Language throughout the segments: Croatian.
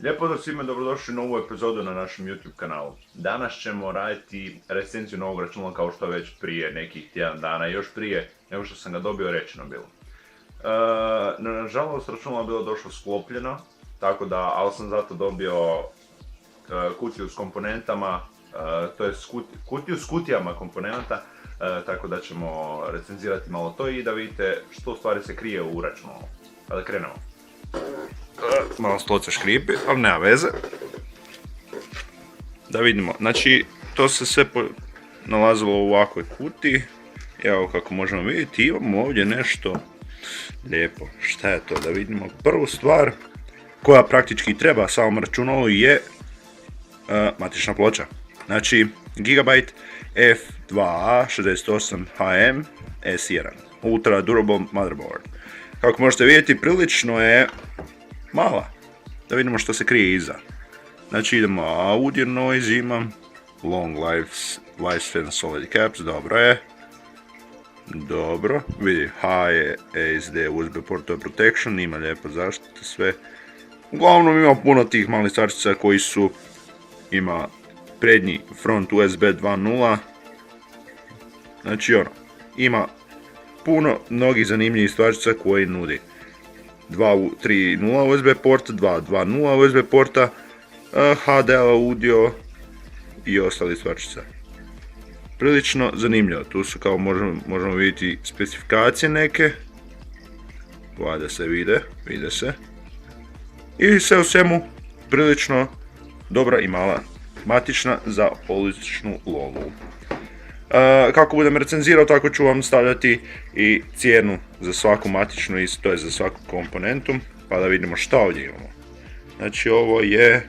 Lijep pozdrav svima, dobrodošli u novu epizodu na našem YouTube kanalu. Danas ćemo raditi recenziju novog računala kao što je već prije nekih tjedan dana, još prije nego što sam ga dobio rečeno bilo. Nažalost računalo je bilo došlo sklopljeno, tako da, ali sam zato dobio kutiju s komponentama, to je kutiju s kutijama komponenta, tako da ćemo recenzirati malo to i da vidite što u stvari se krije u računalu. Pa da krenemo. Malo stolica škripi, ali nema veze. Da vidimo, znači to se sve nalazilo u ovakvoj kutiji. Evo kako možemo vidjeti, imamo ovdje nešto lijepo. Šta je to? Da vidimo. Prvu stvar koja praktički treba samom računalu je matična ploča. Znači Gigabyte F2A68HM S1 Ultra Durable Motherboard. Kako možete vidjeti, prilično je mala. Da vidimo što se krije iza. Znači idemo audio noise, imam long lifespan solid caps, dobro je. Dobro, vidi high ASD USB port protection, ima lijepo zaštita sve. Uglavnom ima puno tih malih stvarčica koji su, ima prednji front USB 2.0. Znači ono, ima puno mnogih zanimljivih stvarčica koji nudi 2.3.0 USB porta, 2.2.0 USB porta, HD audio i ostali stvarčica. Prilično zanimljivo, tu su kao možemo vidjeti specifikacije neke, valjda se vide se. I sve u svemu prilično dobra i mala matična za poličnu lovu. Kako budem recenzirao, tako ću vam stavljati i cijenu za svaku matičnu, to je za svaku komponentu, pa da vidimo šta ovdje imamo. Znači ovo je,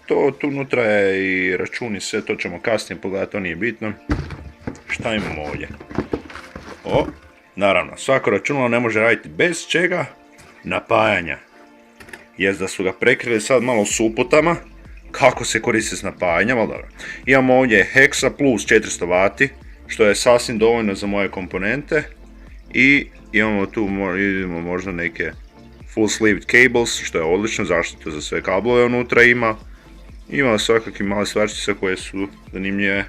tu unutra je i račun i sve, to ćemo kasnije pogledati, to nije bitno. Šta imamo ovdje? Naravno, svako računalo ne može raditi bez čega? Napajanja. Jest da su ga prekrili sad malo s uputama kako se koristi s napajanjem, ali dobro. Imamo ovdje Hexa plus 400 W, što je sasvim dovoljno za moje komponente. I imamo tu, vidimo možda neke full sleeved cables, što je odlično, zaštita za sve kablove unutra ima. Ima svakakve male stvarčice koje su zanimljive.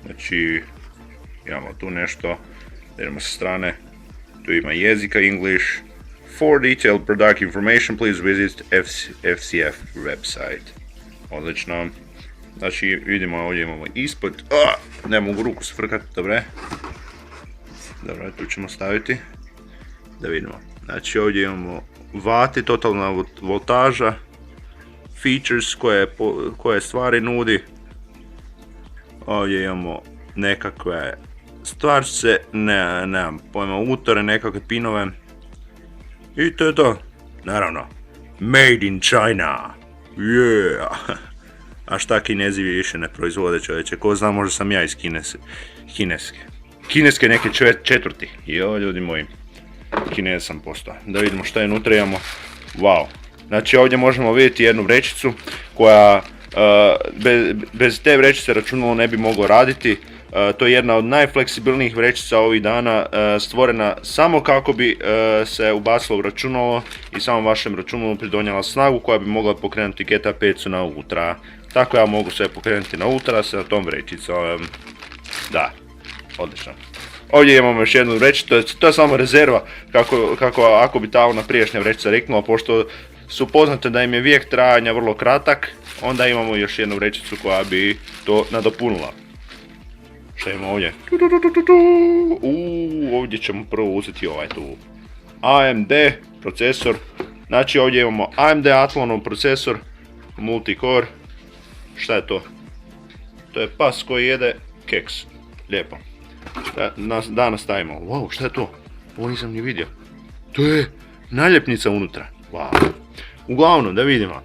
Znači, imamo tu nešto, idemo sa strane, tu ima jezika English. For detailed product information, please visit FCF website. Odlično. Znači, vidimo ovdje imamo ispod. Ne mogu ruku sfrkati, dobro. Dobro, tu ćemo staviti. Da vidimo. Znači, ovdje imamo vati, totalna voltaža. Features koje stvari nudi. Ovdje imamo nekakve stvarčice, nemam pojma, utore, nekakve pinove. I to je to. Naravno. Made in China. Yeah. A šta Kinezi više ne proizvode, čovječe? Ko zna, možda sam ja iz kineske. Kineske neke četvrti. Jo, ljudi moji. Kinez sam postao. Da vidimo šta je unutra, imamo. Wow. Znači ovdje možemo vidjeti jednu vrećicu koja bez te vrećice računalo ne bi moglo raditi. To je jedna od najfleksibilnijih vrećica ovih dana, stvorena samo kako bi se ubacilo u računalo i samom vašem računalu pridonijela snagu koja bi mogla pokrenuti GTA 5 na ultra. Tako ja mogu sve pokrenuti na ultra sa tom vrećicom. Da, odlično. Ovdje imamo još jednu vrećicu, to je samo rezerva kako ako bi ta ona prijašnja vrećica reknula, pošto su poznate da im je vijek trajanja vrlo kratak, onda imamo još jednu vrećicu koja bi to nadopunila. Šta imamo ovdje? Ovdje ćemo prvo uzeti ovaj tu AMD procesor. Znači ovdje imamo AMD Athlonov procesor, multicore. Šta je to? To je pas koji jede keks. Lijepo. Da nastavimo. Wow, šta je to? Ovo nisam ni vidio. To je naljepnica unutra. Wow. Uglavnom, da vidimo.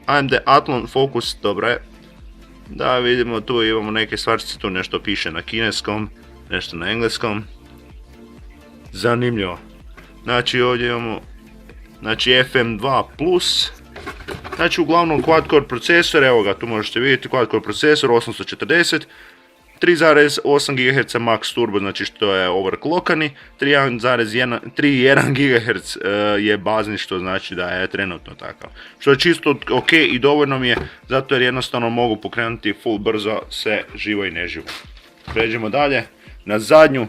AMD Athlon Focus, dobro je. Da vidimo, tu imamo neke stvarčice, tu nešto piše na kineskom, nešto na engleskom. Zanimljivo. Znači ovdje imamo, znači FM2+. Znači uglavnom quad core procesor, evo ga, tu možete vidjeti quad core procesor 840. 3,8 GHz max turbo, znači što je overclockani, 3,1 GHz je bazni, što znači da je trenutno takav. Što je čisto ok i dovoljno mi je, zato jer jednostavno mogu pokrenuti full brzo sve živo i neživo. Pređemo dalje na zadnju,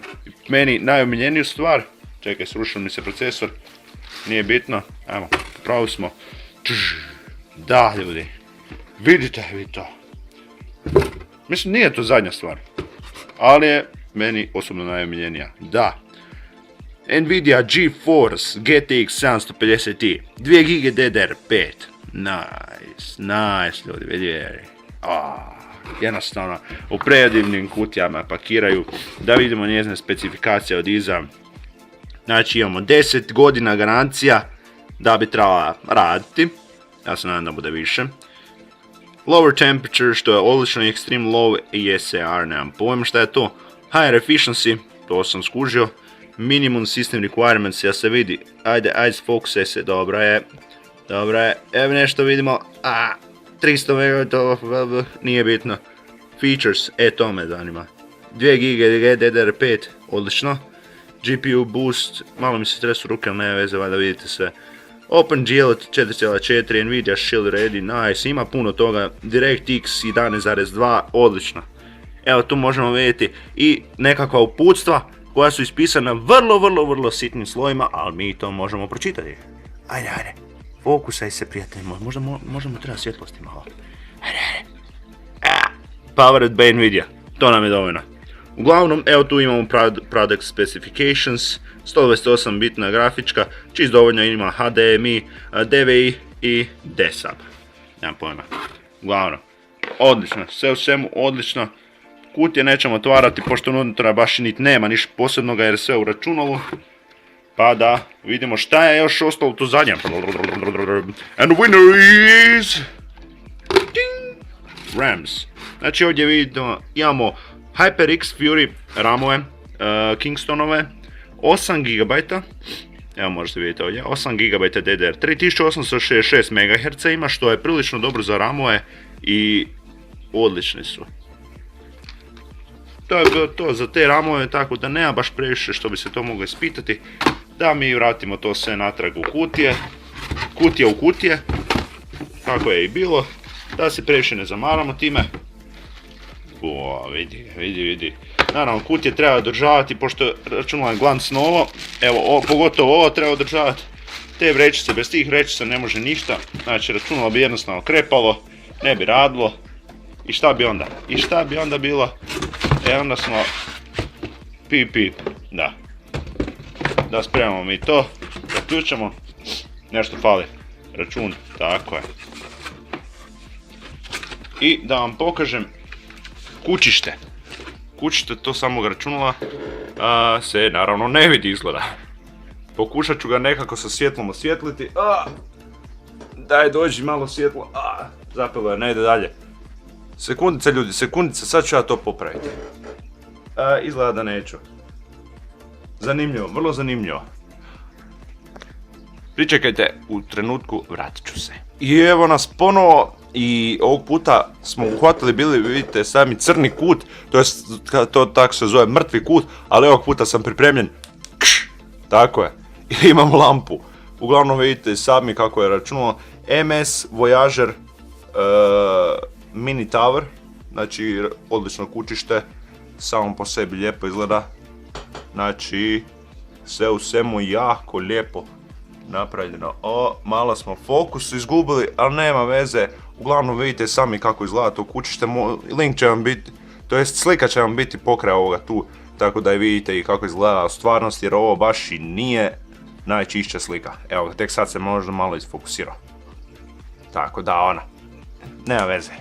meni najomiljeniju stvar. Čekaj, srušio mi se procesor, nije bitno, ajmo, pravi smo. Da, ljudi, vidite vi to. Mislim, nije to zadnja stvar, ali je meni osobno najomiljenija. Da, Nvidia GeForce GTX 750 Ti, 2 GB DDR5. Nice, ljudi, vidi. Jednostavno, u predivnim kutijama pakiraju, da vidimo njezine specifikacije od iza. Znači, imamo 10 godina garancija da bi trebala raditi, ja se nadam da bude više. Lower temperature, što je odlično, extreme low i SAR, nemam pojma šta je to. Higher efficiency, to sam skužio. Minimum system requirements, ja se vidi, ajde fokusaj se, dobro je, evo nešto vidimo, 300 MB, nije bitno. Features, to me zanima. 2 GB DDR5, odlično. GPU boost, malo mi se tresu ruke, ali ne veze, valjda vidite sve. OpenGL 4.4, Nvidia Shield Ready, nice, ima puno toga. DirectX 11.2, odlično. Evo tu možemo vidjeti i nekakva uputstva koja su ispisana vrlo sitnim slojima, ali mi to možemo pročitati. Ajde, fokusaj se, prijatelj moj, možemo treba svjetlosti malo. Ajde. Powered by Nvidia, to nam je dovoljno. Uglavnom, evo tu imamo product specifications, 128 bitna grafička, čist dovoljno ima HDMI, DVI i DSAB. Nemam pojma. Uglavnom, odlično, sve u svemu odlično. Kutije nećemo otvarati, pošto unutra baš niti nema ništa posebnoga jer je sve u računalu. Pa da vidimo šta je još ostalo tu zadnje. And winner is... Rams. Znači ovdje vidimo, imamo HyperX Fury ramove, Kingstonove, 8 GB, evo možete vidjeti ovdje, 8 GB DDR3, 1866 MHz ima, što je prilično dobro za ramove i odlični su. To je bilo to za te ramove, tako da nema baš previše što bi se to moglo ispitati. Da mi vratimo to sve natrag u kutije, kutija u kutije, kako je i bilo, da se previše ne zamaramo time. Vidi. Naravno, kutije treba održavati, pošto računalo je glans novo. Evo, pogotovo ovo treba održavati. Te vrećice, bez tih vrećica ne može ništa. Znači, računalo bi jednostavno krepalo, ne bi radilo. I šta bi onda? Bilo? Onda smo... Da. Da spremamo mi to, zaključamo. Nešto fali. Račun, tako je. I da vam pokažem kućište. Kućište to samog računala se naravno ne vidi izgleda. Pokušat ću ga nekako sa svjetlom osvijetliti. Daj dođi malo svjetlo. Zapelo je, ne ide dalje. Sekundice ljudi, sad ću ja to popraviti. Izgleda da neću. Zanimljivo, vrlo zanimljivo. Pričekajte, u trenutku vratit ću se. I evo nas ponovo. I ovog puta smo uhvatili bili, vidite, sami crni kut, to tako se zove mrtvi kut, ali ovog puta sam pripremljen. Tako je, i imam lampu. Uglavnom vidite sami kako je računalo. MS Voyager Mini Tower, znači odlično kućište, samo po sebi lijepo izgleda. Znači, sve u svemu jako lijepo napravljeno. Malo smo fokus izgubili, ali nema veze. Uglavnom vidite sami kako izgleda to kućište, link će vam biti, to jest slika će vam biti pokraj ovoga tu, tako da i vidite i kako izgleda u stvarnosti, jer ovo baš i nije najčišća slika. Evo, tek sad se možda malo isfokusirao. Tako da nema veze.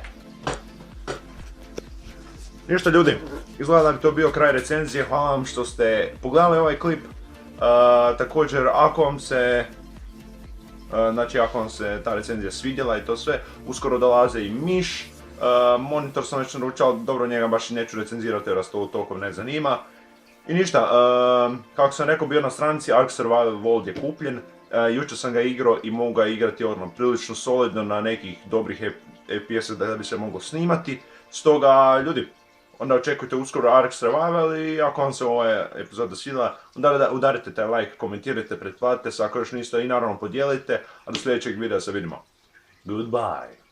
Ništa ljudi, izgleda da bi to bio kraj recenzije, hvala vam što ste pogledali ovaj klip. Također, ako vam se ta recenzija svidjela i to sve, uskoro dolaze i miš. Monitor sam već naručao, dobro njega baš i neću recenzirati jer vas to toliko ne zanima. I ništa, kako sam rekao, bio na stranici Ark Survival World je kupljen. Jučer sam ga igrao i mogu ga igrati prilično solidno na nekih dobrih FPS-a da bi se moglo snimati. Stoga ljudi, onda očekujte uskoro Ark Survival i ako vam se ova epizoda svidjela, onda udarite taj like, komentirajte, pretplatite se ako još niste i naravno podijelite, a do sljedećeg videa se vidimo. Goodbye.